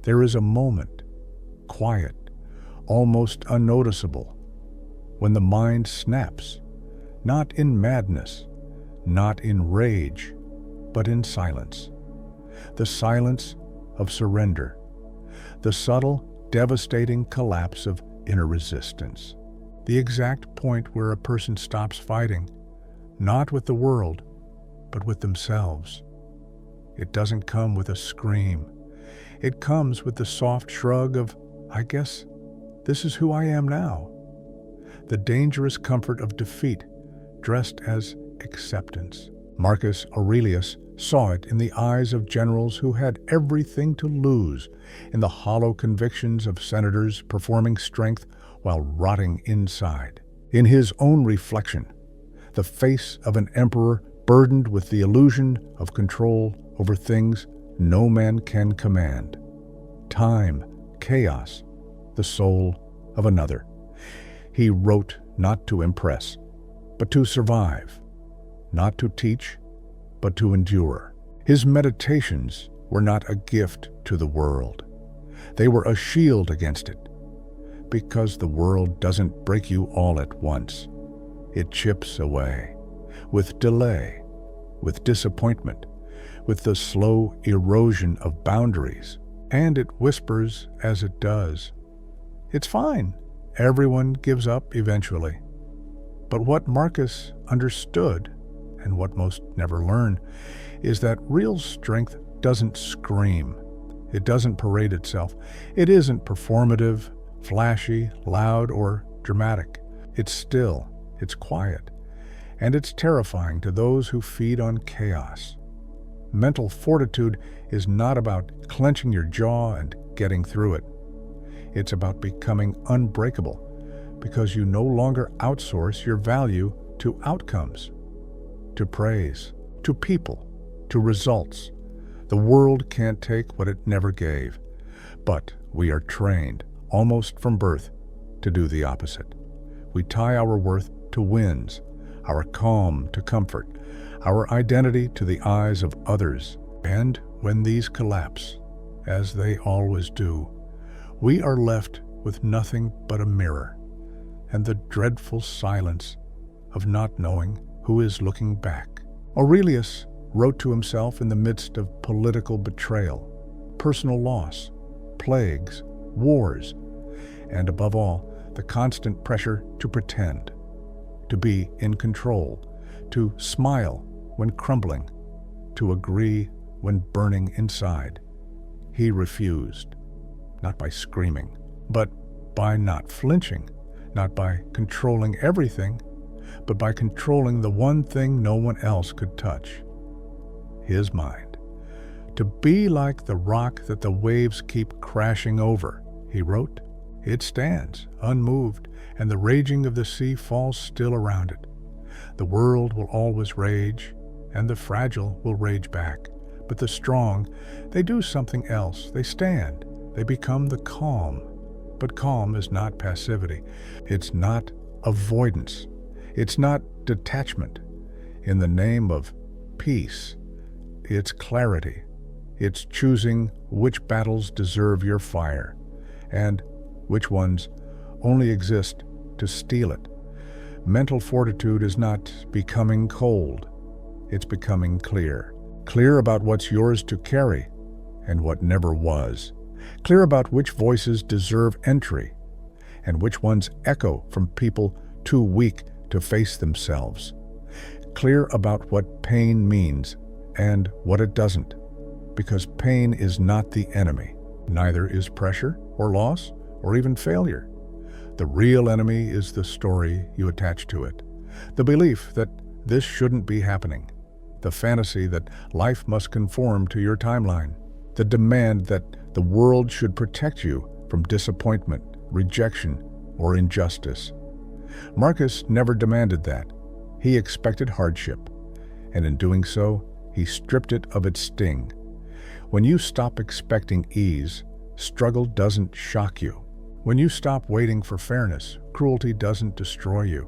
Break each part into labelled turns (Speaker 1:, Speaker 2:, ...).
Speaker 1: There is a moment, quiet, almost unnoticeable, when the mind snaps, not in madness, not in rage, but in silence. The silence of surrender, the subtle, devastating collapse of inner resistance. The exact point where a person stops fighting, not with the world, but with themselves. It doesn't come with a scream. It comes with the soft shrug of, I guess this is who I am now. The dangerous comfort of defeat dressed as acceptance. Marcus Aurelius saw it in the eyes of generals who had everything to lose, in the hollow convictions of senators performing strength while rotting inside. In his own reflection, the face of an emperor burdened with the illusion of control over things no man can command. Time, chaos, the soul of another. He wrote not to impress, but to survive, not to teach, but to endure. His meditations were not a gift to the world. They were a shield against it, because the world doesn't break you all at once. It chips away, with delay, with disappointment, with the slow erosion of boundaries, and it whispers as it does, "It's fine. Everyone gives up eventually." But what Marcus understood, and what most never learn, is that real strength doesn't scream. It doesn't parade itself. It isn't performative, flashy, loud, or dramatic. It's still, it's quiet, and it's terrifying to those who feed on chaos. Mental fortitude is not about clenching your jaw and getting through it. It's about becoming unbreakable, because you no longer outsource your value to outcomes, to praise, to people, to results. The world can't take what it never gave, but we are trained, almost from birth, to do the opposite. We tie our worth to wins, our calm to comfort, our identity to the eyes of others. And when these collapse, as they always do, we are left with nothing but a mirror and the dreadful silence of not knowing who is looking back. Aurelius wrote to himself in the midst of political betrayal, personal loss, plagues, wars, and above all, the constant pressure to pretend, to be in control, to smile when crumbling, to agree when burning inside. He refused, not by screaming, but by not flinching, not by controlling everything, but by controlling the one thing no one else could touch: his mind. To be like the rock that the waves keep crashing over, he wrote. It stands, unmoved, and the raging of the sea falls still around it. The world will always rage, and the fragile will rage back. But the strong, they do something else. They stand. They become the calm. But calm is not passivity. It's not avoidance. It's not detachment. In the name of peace, it's clarity. It's choosing which battles deserve your fire, and which ones only exist to steal it. Mental fortitude is not becoming cold. It's becoming clear. Clear about what's yours to carry and what never was. Clear about which voices deserve entry and which ones echo from people too weak to face themselves. Clear about what pain means and what it doesn't, because pain is not the enemy. Neither is pressure or loss or even failure. The real enemy is the story you attach to it, the belief that this shouldn't be happening, the fantasy that life must conform to your timeline, the demand that the world should protect you from disappointment, rejection, or injustice. Marcus never demanded that. He expected hardship, and in doing so, he stripped it of its sting. When you stop expecting ease, struggle doesn't shock you. When you stop waiting for fairness, cruelty doesn't destroy you.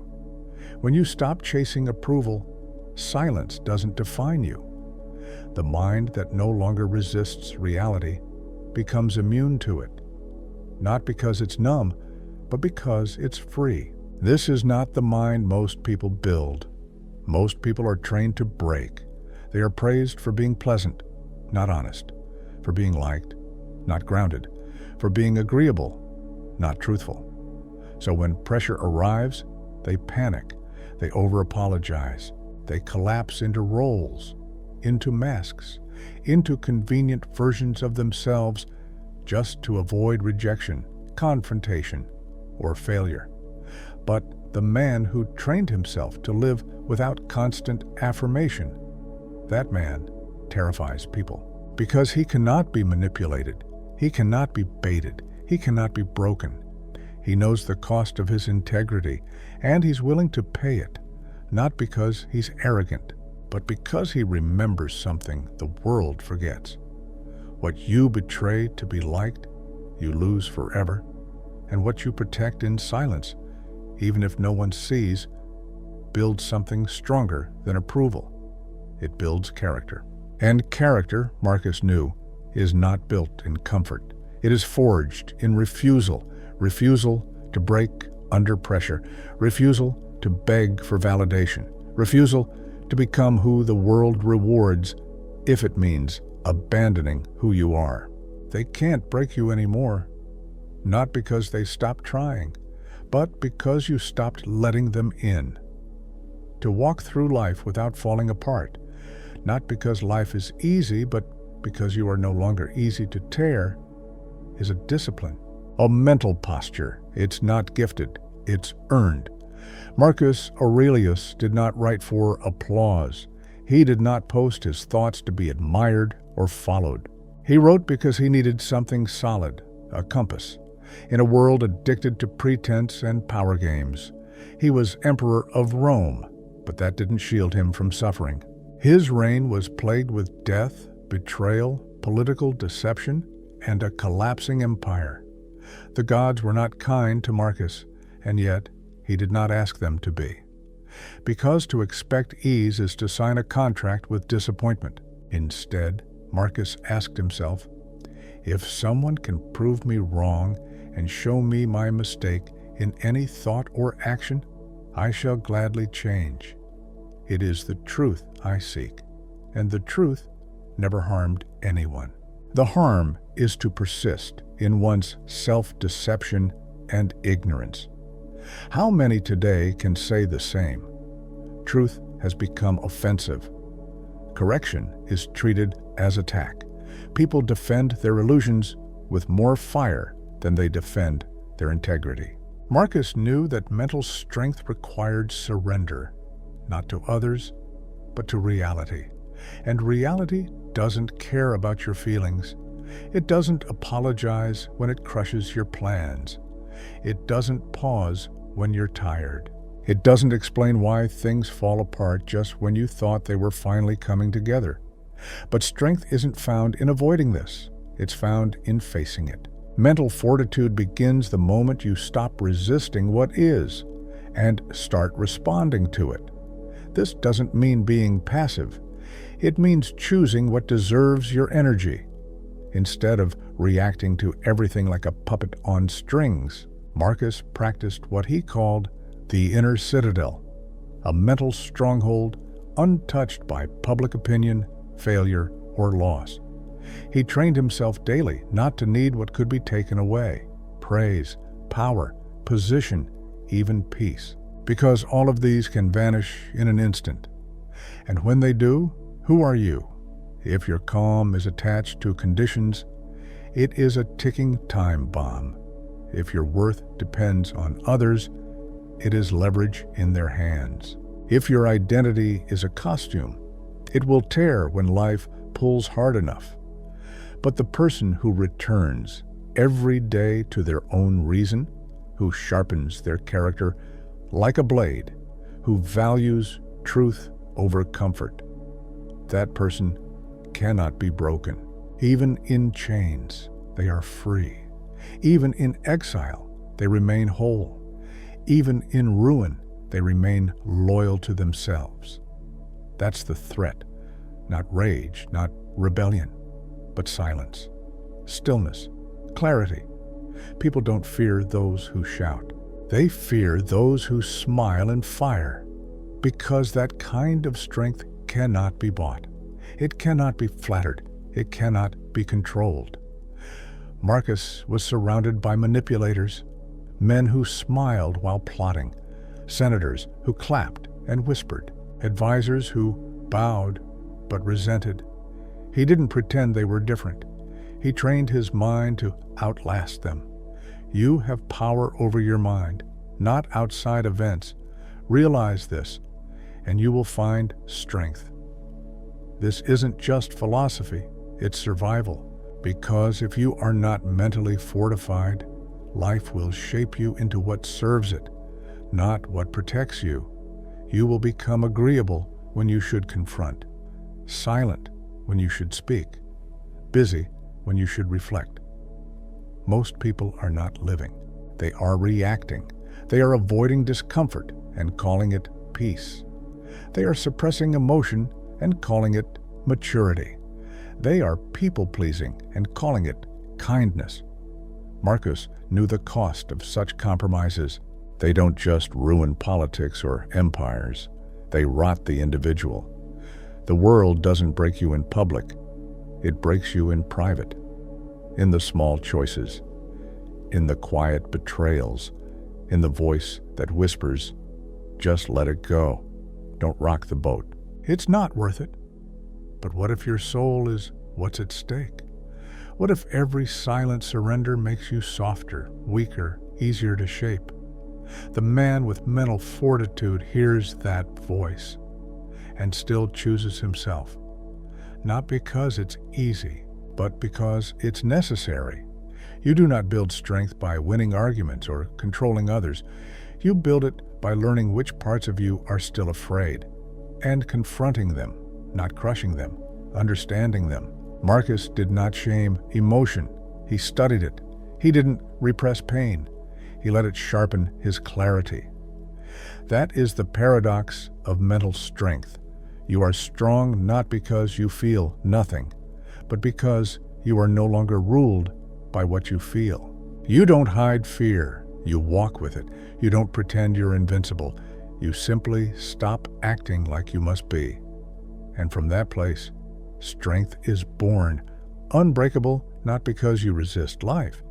Speaker 1: When you stop chasing approval, silence doesn't define you. The mind that no longer resists reality becomes immune to it, not because it's numb, but because it's free. This is not the mind most people build. Most people are trained to break. They are praised for being pleasant, not honest, for being liked, not grounded, for being agreeable, not truthful. So when pressure arrives, they panic, they over-apologize, they collapse into roles, into masks, into convenient versions of themselves just to avoid rejection, confrontation, or failure. But the man who trained himself to live without constant affirmation, that man terrifies people. Because he cannot be manipulated, he cannot be baited, he cannot be broken. He knows the cost of his integrity, and he's willing to pay it, not because he's arrogant, but because he remembers something the world forgets. What you betray to be liked, you lose forever, and what you protect in silence, even if no one sees, builds something stronger than approval. It builds character. And character, Marcus knew, is not built in comfort. It is forged in refusal to break under pressure, refusal to beg for validation, refusal to become who the world rewards if it means abandoning who you are. They can't break you anymore, not because they stopped trying, but because you stopped letting them in. To walk through life without falling apart, not because life is easy, but because you are no longer easy to tear, is a discipline, a mental posture. It's not gifted, it's earned. Marcus Aurelius did not write for applause. He did not post his thoughts to be admired or followed. He wrote because he needed something solid, a compass, in a world addicted to pretense and power games. He was emperor of Rome, but that didn't shield him from suffering. His reign was plagued with death, betrayal, political deception, and a collapsing empire. The gods were not kind to Marcus, and yet he did not ask them to be. Because to expect ease is to sign a contract with disappointment. Instead, Marcus asked himself, if someone can prove me wrong and show me my mistake in any thought or action, I shall gladly change. It is the truth I seek, and the truth never harmed anyone. The harm is to persist in one's self-deception and ignorance. How many today can say the same? Truth has become offensive. Correction is treated as attack. People defend their illusions with more fire than they defend their integrity. Marcus knew that mental strength required surrender, not to others, but to reality. And reality doesn't care about your feelings. It doesn't apologize when it crushes your plans. It doesn't pause when you're tired. It doesn't explain why things fall apart just when you thought they were finally coming together. But strength isn't found in avoiding this. It's found in facing it. Mental fortitude begins the moment you stop resisting what is and start responding to it. This doesn't mean being passive. It means choosing what deserves your energy. Instead of reacting to everything like a puppet on strings, Marcus practiced what he called the inner citadel, a mental stronghold untouched by public opinion, failure, or loss. He trained himself daily not to need what could be taken away: praise, power, position, even peace. Because all of these can vanish in an instant. And when they do, who are you? If your calm is attached to conditions, it is a ticking time bomb. If your worth depends on others, it is leverage in their hands. If your identity is a costume, it will tear when life pulls hard enough. But the person who returns every day to their own reason, who sharpens their character like a blade, who values truth over comfort, that person cannot be broken. Even in chains, they are free. Even in exile, they remain whole. Even in ruin, they remain loyal to themselves. That's the threat, not rage, not rebellion, but silence. stillness, clarity. People don't fear those who shout. They fear those who smile and fire, because that kind of strength cannot be bought. It cannot be flattered. It cannot be controlled. Marcus was surrounded by manipulators, men who smiled while plotting, senators who clapped and whispered, advisors who bowed but resented. He didn't pretend they were different. He trained his mind to outlast them. You have power over your mind, not outside events. Realize this, and you will find strength. This isn't just philosophy, it's survival. Because if you are not mentally fortified, life will shape you into what serves it, not what protects you. You will become agreeable when you should confront, silent when you should speak, busy when you should reflect. Most people are not living. They are reacting. They are avoiding discomfort and calling it peace. They are suppressing emotion and calling it maturity. They are people-pleasing and calling it kindness. Marcus knew the cost of such compromises. They don't just ruin politics or empires. They rot the individual. The world doesn't break you in public. It breaks you in private, in the small choices, in the quiet betrayals, in the voice that whispers, "Just let it go. Don't rock the boat." It's not worth it. But what if your soul is what's at stake? What if every silent surrender makes you softer, weaker, easier to shape? The man with mental fortitude hears that voice and still chooses himself, not because it's easy, but because it's necessary. You do not build strength by winning arguments or controlling others. You build it by learning which parts of you are still afraid and confronting them, not crushing them, understanding them. Marcus did not shame emotion. He studied it. He didn't repress pain. He let it sharpen his clarity. That is the paradox of mental strength. You are strong not because you feel nothing, but because you are no longer ruled by what you feel. You don't hide fear. You walk with it. You don't pretend you're invincible. You simply stop acting like you must be. And from that place, strength is born, unbreakable not because you resist life,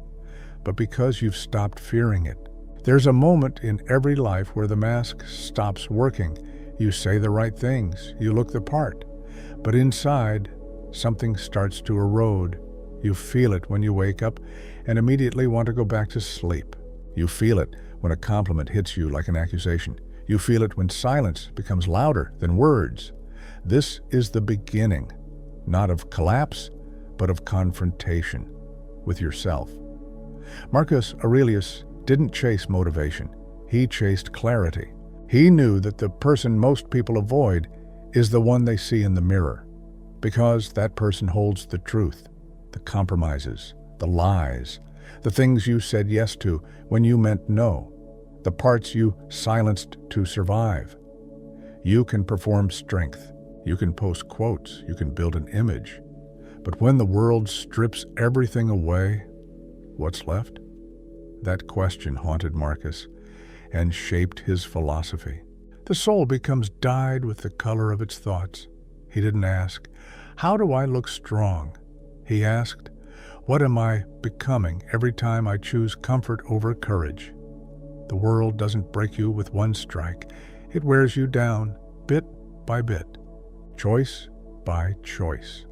Speaker 1: but because you've stopped fearing it. There's a moment in every life where the mask stops working. You say the right things, you look the part, but inside, something starts to erode. You feel it when you wake up and immediately want to go back to sleep. You feel it when a compliment hits you like an accusation. You feel it when silence becomes louder than words. This is the beginning, not of collapse, but of confrontation with yourself. Marcus Aurelius didn't chase motivation. He chased clarity. He knew that the person most people avoid is the one they see in the mirror, because that person holds the truth, the compromises, the lies, the things you said yes to when you meant no, the parts you silenced to survive. You can perform strength. You can post quotes. You can build an image. But when the world strips everything away, what's left? That question haunted Marcus and shaped his philosophy. The soul becomes dyed with the color of its thoughts. He didn't ask, "How do I look strong?" He asked, "What am I becoming every time I choose comfort over courage?" The world doesn't break you with one strike. It wears you down, bit by bit, choice by choice.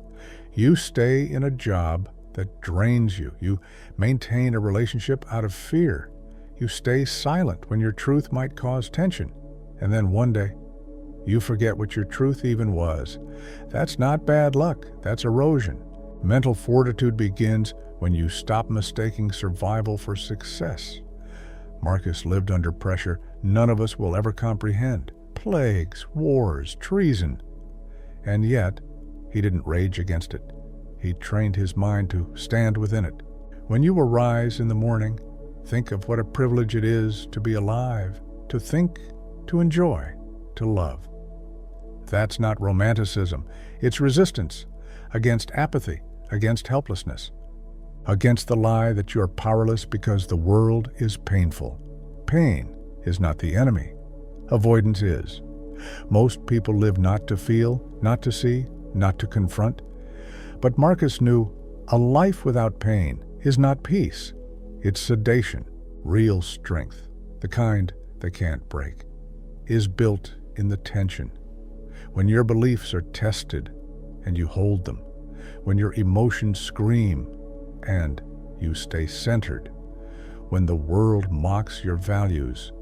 Speaker 1: You stay in a job that drains you. You maintain a relationship out of fear. You stay silent when your truth might cause tension. And then one day, you forget what your truth even was. That's not bad luck. That's erosion. Mental fortitude begins when you stop mistaking survival for success. Marcus lived under pressure none of us will ever comprehend. Plagues, wars, treason. And yet, he didn't rage against it. He trained his mind to stand within it. When you arise in the morning, think of what a privilege it is to be alive, to think, to enjoy, to love. That's not romanticism. It's resistance against apathy, against helplessness. against the lie that you are powerless because the world is painful. Pain is not the enemy. Avoidance is. Most people live not to feel, not to see, not to confront. But Marcus knew a life without pain is not peace. It's sedation. Real strength, the kind that can't break, is built in the tension. When your beliefs are tested and you hold them, when your emotions scream and you stay centered, when the world mocks your values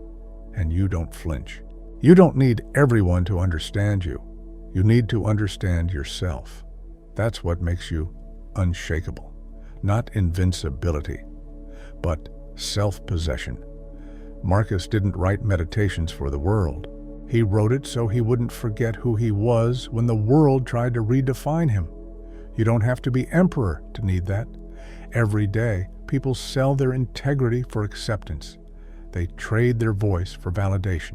Speaker 1: and you don't flinch. You don't need everyone to understand you. You need to understand yourself. That's what makes you unshakable. Not invincibility, but self-possession. Marcus didn't write meditations for the world. He wrote it so he wouldn't forget who he was when the world tried to redefine him. You don't have to be emperor to need that. Every day, people sell their integrity for acceptance. They trade their voice for validation.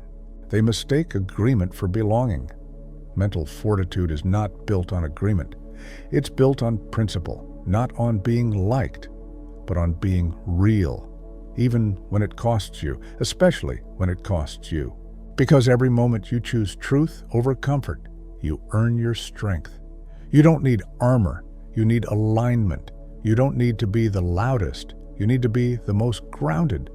Speaker 1: They mistake agreement for belonging. Mental fortitude is not built on agreement. It's built on principle, not on being liked, but on being real, even when it costs you, especially when it costs you. Because every moment you choose truth over comfort, you earn your strength. You don't need armor, you need alignment. You don't need to be the loudest, you need to be the most grounded.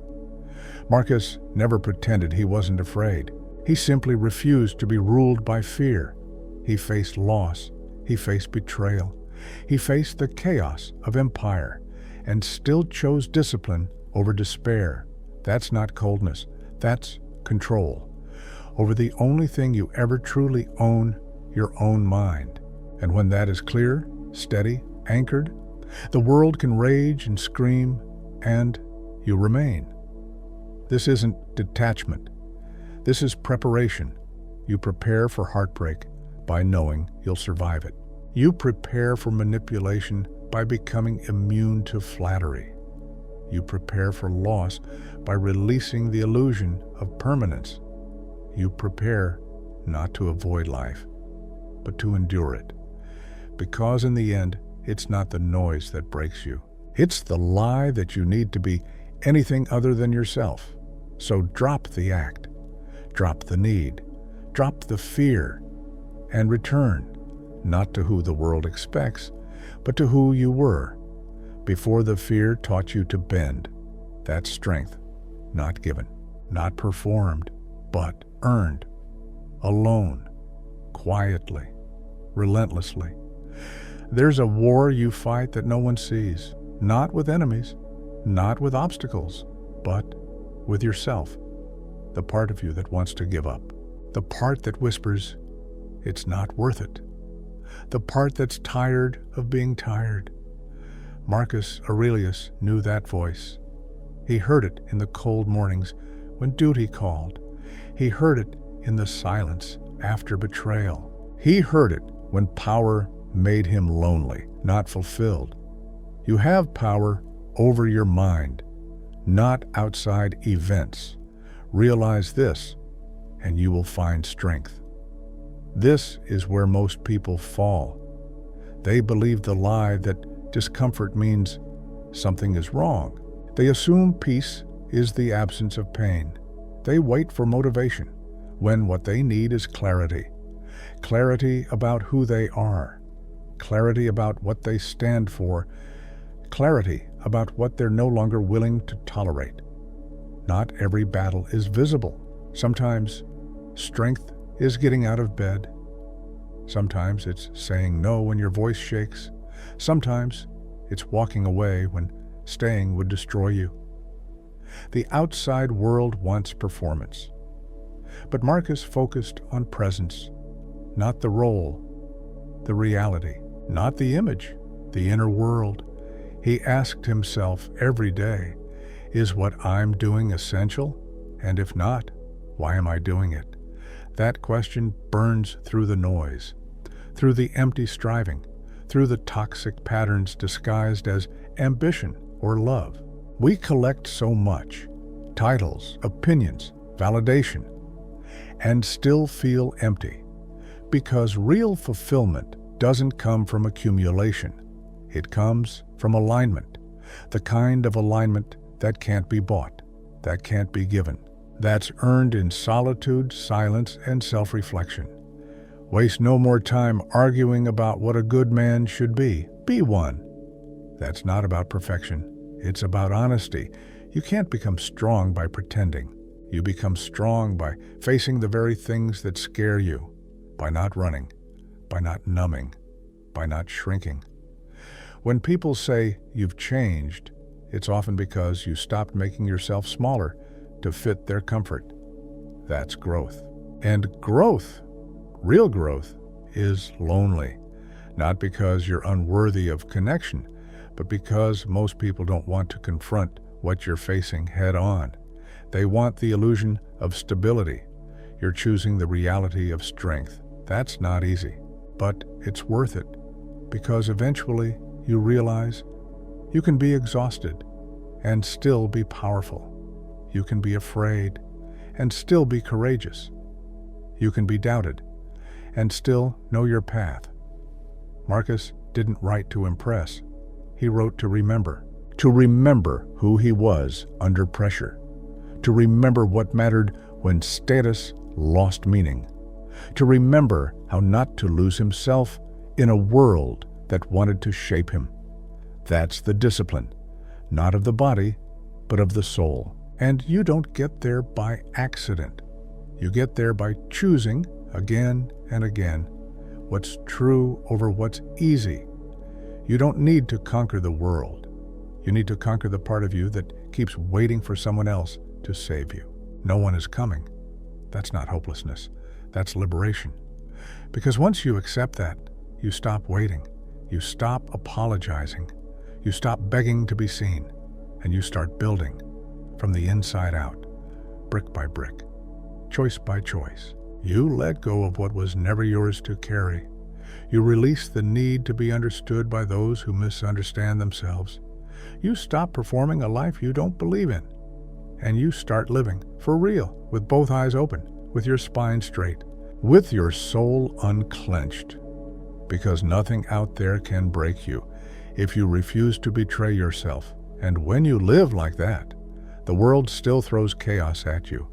Speaker 1: Marcus never pretended he wasn't afraid. He simply refused to be ruled by fear. He faced loss, he faced betrayal, he faced the chaos of empire, and still chose discipline over despair. That's not coldness, that's control. Over the only thing you ever truly own, your own mind. And when that is clear, steady, anchored, the world can rage and scream, and you remain. This isn't detachment. This is preparation. You prepare for heartbreak by knowing you'll survive it. You prepare for manipulation by becoming immune to flattery. You prepare for loss by releasing the illusion of permanence. You prepare not to avoid life, but to endure it. Because in the end, it's not the noise that breaks you. It's the lie that you need to be anything other than yourself. So drop the act, drop the need, drop the fear, and return, not to who the world expects, but to who you were, before the fear taught you to bend. That's strength, not given, not performed, but earned, alone, quietly, relentlessly. There's a war you fight that no one sees, not with enemies, not with obstacles, but with yourself, the part of you that wants to give up, the part that whispers, it's not worth it, the part that's tired of being tired. Marcus Aurelius knew that voice. He heard it in the cold mornings when duty called. He heard it in the silence after betrayal. He heard it when power made him lonely, not fulfilled. You have power over your mind, not outside events. Realize this, and you will find strength. This is where most people fall. They believe the lie that discomfort means something is wrong. They assume peace is the absence of pain. They wait for motivation, when what they need is clarity. Clarity about who they are. Clarity about what they stand for. Clarity about what they're no longer willing to tolerate. Not every battle is visible. Sometimes strength is getting out of bed. Sometimes it's saying no when your voice shakes. Sometimes it's walking away when staying would destroy you. The outside world wants performance. But Marcus focused on presence, not the role, the reality, not the image, the inner world. He asked himself every day, is what I'm doing essential? And if not, why am I doing it? That question burns through the noise, through the empty striving, through the toxic patterns disguised as ambition or love. We collect so much, titles, opinions, validation, and still feel empty, because real fulfillment doesn't come from accumulation. It comes from alignment, The kind of alignment that can't be bought, that can't be given, that's earned in solitude, silence, and self-reflection. Waste no more time arguing about what a good man should be. Be one. That's not about perfection. It's about honesty. You can't become strong by pretending. You become strong by facing the very things that scare you, by not running, by not numbing, by not shrinking. When people say you've changed, it's often because you stopped making yourself smaller to fit their comfort. That's growth. And growth, real growth, is lonely. Not because you're unworthy of connection, but because most people don't want to confront what you're facing head on. They want the illusion of stability. You're choosing the reality of strength. That's not easy, but it's worth it, because eventually you realize you can be exhausted and still be powerful. You can be afraid and still be courageous. You can be doubted and still know your path. Marcus didn't write to impress. He wrote to remember who he was under pressure, to remember what mattered when status lost meaning, to remember how not to lose himself in a world that wanted to shape him. That's the discipline, not of the body, but of the soul. And you don't get there by accident. You get there by choosing again and again what's true over what's easy. You don't need to conquer the world. You need to conquer the part of you that keeps waiting for someone else to save you. No one is coming. That's not hopelessness. That's liberation. Because once you accept that, you stop waiting. You stop apologizing. You stop begging to be seen. And you start building from the inside out, brick by brick, choice by choice. You let go of what was never yours to carry. You release the need to be understood by those who misunderstand themselves. You stop performing a life you don't believe in. And you start living for real, with both eyes open, with your spine straight, with your soul unclenched. Because nothing out there can break you if you refuse to betray yourself. And when you live like that, the world still throws chaos at you,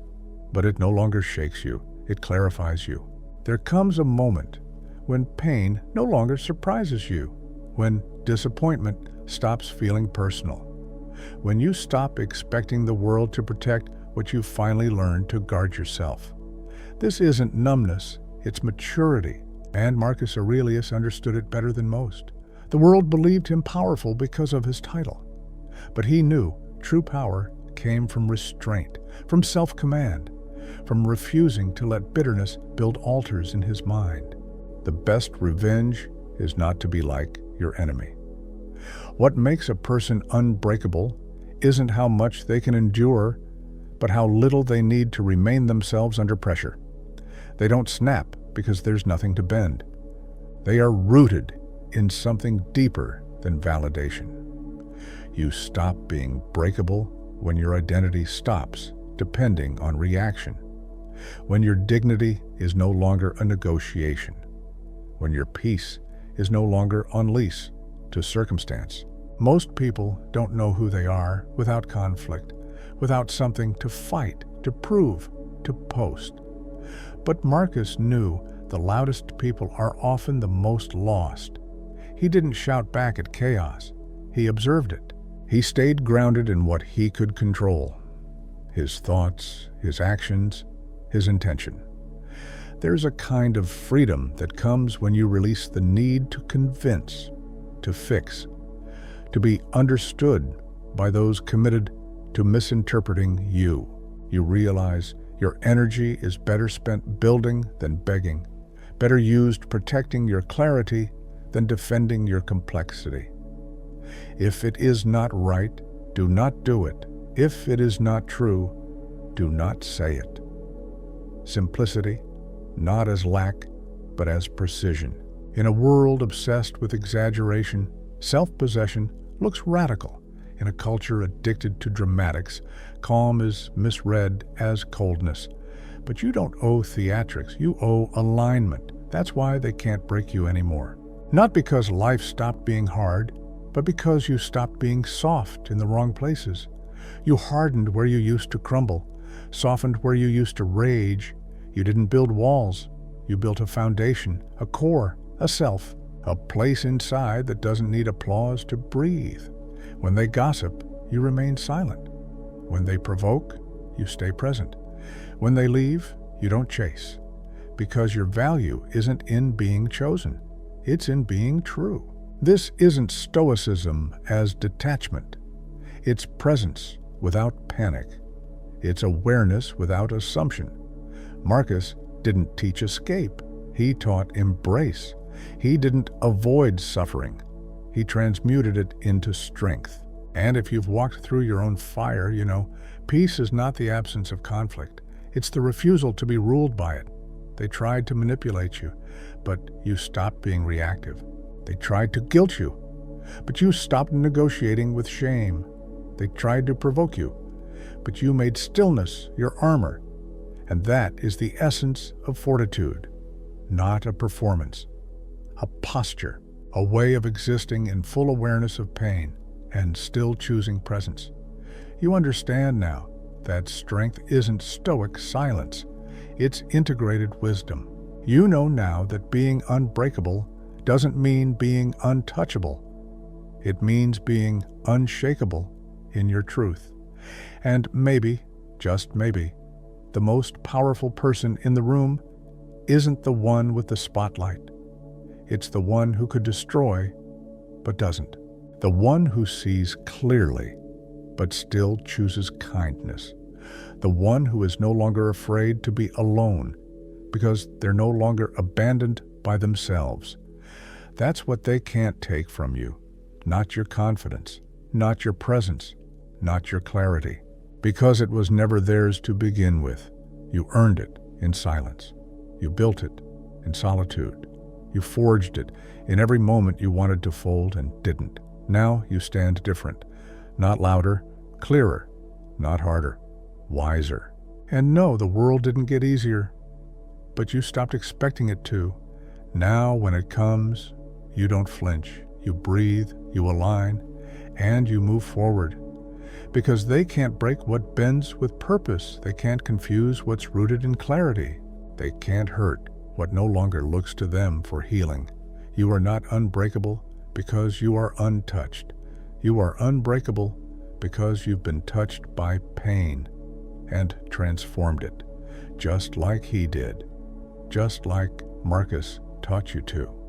Speaker 1: but it no longer shakes you, it clarifies you. There comes a moment when pain no longer surprises you, when disappointment stops feeling personal, when you stop expecting the world to protect what you finally learned to guard yourself. This isn't numbness, it's maturity, and Marcus Aurelius understood it better than most. The world believed him powerful because of his title, but he knew true power came from restraint, from self-command, from refusing to let bitterness build altars in his mind. The best revenge is not to be like your enemy. What makes a person unbreakable isn't how much they can endure, but how little they need to remain themselves under pressure. They don't snap because there's nothing to bend. They are rooted in something deeper than validation. You stop being breakable when your identity stops depending on reaction, when your dignity is no longer a negotiation, when your peace is no longer on lease to circumstance. Most people don't know who they are without conflict, without something to fight, to prove, to post. But Marcus knew the loudest people are often the most lost. He didn't shout back at chaos. He observed it. He stayed grounded in what he could control: his thoughts, his actions, his intention. There's a kind of freedom that comes when you release the need to convince, to fix, to be understood by those committed to misinterpreting you. You realize your energy is better spent building than begging, better used protecting your clarity than defending your complexity. If it is not right, do not do it. If it is not true, do not say it. Simplicity, not as lack, but as precision. In a world obsessed with exaggeration, self-possession looks radical. In a culture addicted to dramatics, calm is misread as coldness. But you don't owe theatrics, you owe alignment. That's why they can't break you anymore. Not because life stopped being hard, but because you stopped being soft in the wrong places. You hardened where you used to crumble, softened where you used to rage. You didn't build walls. You built a foundation, a core, a self, a place inside that doesn't need applause to breathe. When they gossip, you remain silent. When they provoke, you stay present. When they leave, you don't chase. Because your value isn't in being chosen. It's in being true. This isn't stoicism as detachment. It's presence without panic. It's awareness without assumption. Marcus didn't teach escape. He taught embrace. He didn't avoid suffering. He transmuted it into strength. And if you've walked through your own fire, you know, peace is not the absence of conflict. It's the refusal to be ruled by it. They tried to manipulate you, but you stopped being reactive. They tried to guilt you, but you stopped negotiating with shame. They tried to provoke you, but you made stillness your armor. And that is the essence of fortitude, not a performance, a posture, a way of existing in full awareness of pain and still choosing presence. You understand now that strength isn't stoic silence, it's integrated wisdom. You know now that being unbreakable doesn't mean being untouchable. It means being unshakable in your truth. And maybe, just maybe, the most powerful person in the room isn't the one with the spotlight. It's the one who could destroy, but doesn't. The one who sees clearly, but still chooses kindness. The one who is no longer afraid to be alone, because they're no longer abandoned by themselves. That's what they can't take from you. Not your confidence, not your presence, not your clarity. Because it was never theirs to begin with. You earned it in silence. You built it in solitude. You forged it in every moment you wanted to fold and didn't. Now you stand different. Not louder, clearer, not harder, wiser. And no, the world didn't get easier, but you stopped expecting it to. Now when it comes, you don't flinch. You breathe, you align, and you move forward. Because they can't break what bends with purpose. They can't confuse what's rooted in clarity. They can't hurt what no longer looks to them for healing. You are not unbreakable because you are untouched. You are unbreakable because you've been touched by pain and transformed it, just like he did, just like Marcus taught you to.